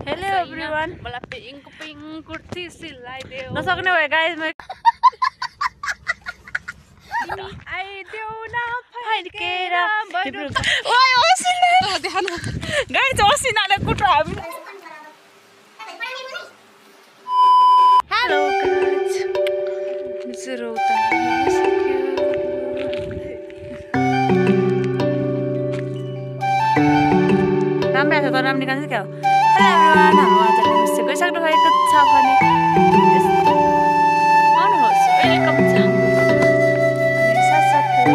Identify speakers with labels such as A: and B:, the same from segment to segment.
A: Hello everyone.
B: मलाई पिङ कुर्ती सिलाइदेऊ
A: नसक्ने भयो गाइस म
B: आइदेऊ न
A: फर्केर
B: ओइ ओसिना देखान गाइस ओसिनाले कुट्रो हामी
A: हेलो गाइस जरो उता राम्रो छ तर राम्रो निकाल्छ क्या हो हेलो एभ्रिवान हाम्रो आजको विषय गइसक्नु भएको छ भने आउनुहोस् वेलकम छ अनि साथसाथै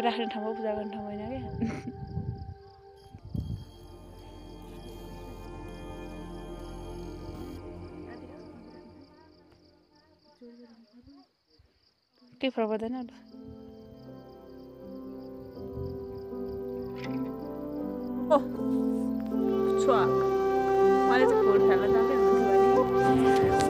A: राख्ने ठाउँमा पूजा गर्ने ठाउँ होइन क्या केही फरक पर्दैन अब ओह छुवा मैले चाहिँ फोन खेल्न जाँदै हुन्थ्यो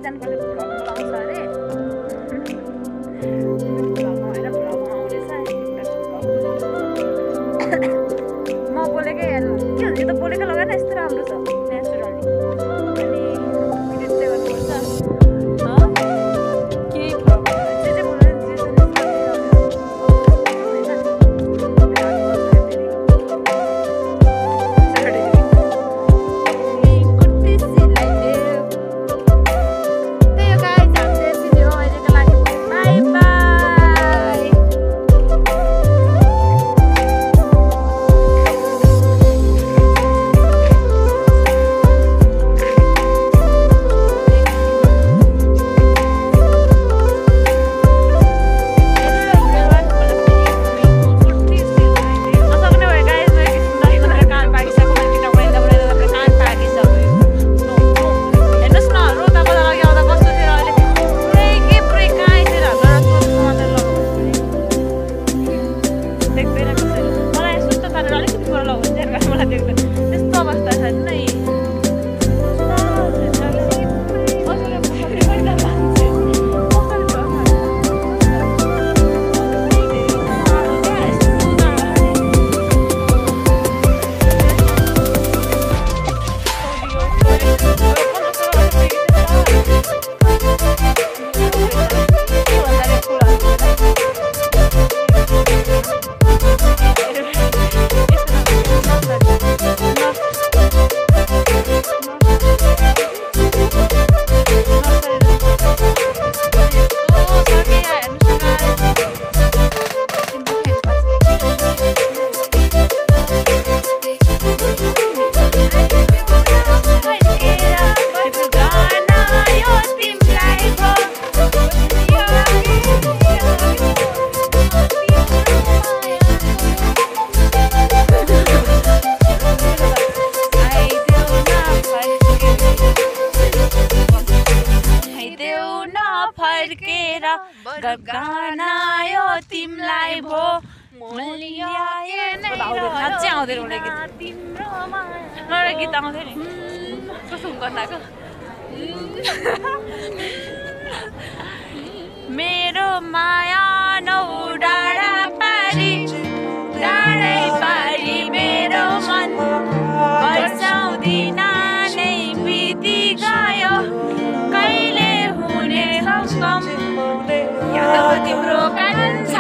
A: एकजना कसले भ्लग बनाउँछ अरे भ्लगमा होइन भ्लगमा आउँदैछ म बोलेकै हेर्नु के हुन्छ यो त बोलेकै लगाएन यस्तो राम्रो छ नेचुरली अनि भिडियो प्ले गर्नुपर्छ केही प्रब्लम जे जे बोल्नु गाना यो तिमलाई भो मलियाए नै साँच्चै आउँदैन मलाई गीत नरे गीत आउँथ्यो नि कस्तो गर्नाको मेरो माया नौ डाँडा पारी डाँडै पारी मेरो मन बर्साउँदिन नै बिति गयो कहिले हुने हुकम तिम्रो कान्छ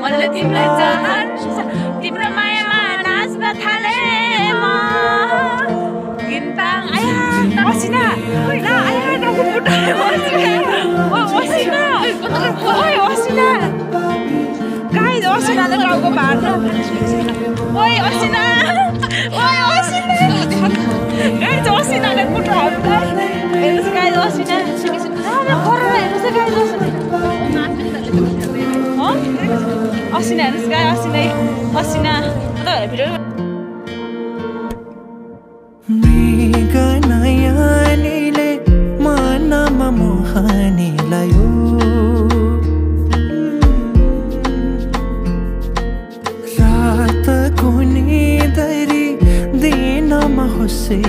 A: मलाई तिमीलाई चाहन्छ तिम्रो मायामा नाच्न थाले म गिन्ताङ आया असिना ल आया टाउको फुटायो असिना ओइ असिना गाइस असिनाले टाउको भार्न ओइ असिना गाइस असिनाले फुटायो हेर्नुस् गाइस असिना हेर्नुस् गाइस असिना हेर्नुस् गाई असिना त भिडियो
C: मेघनयनीले मनमा मोहनी लायो रात कुनी दरी दिनमा होसे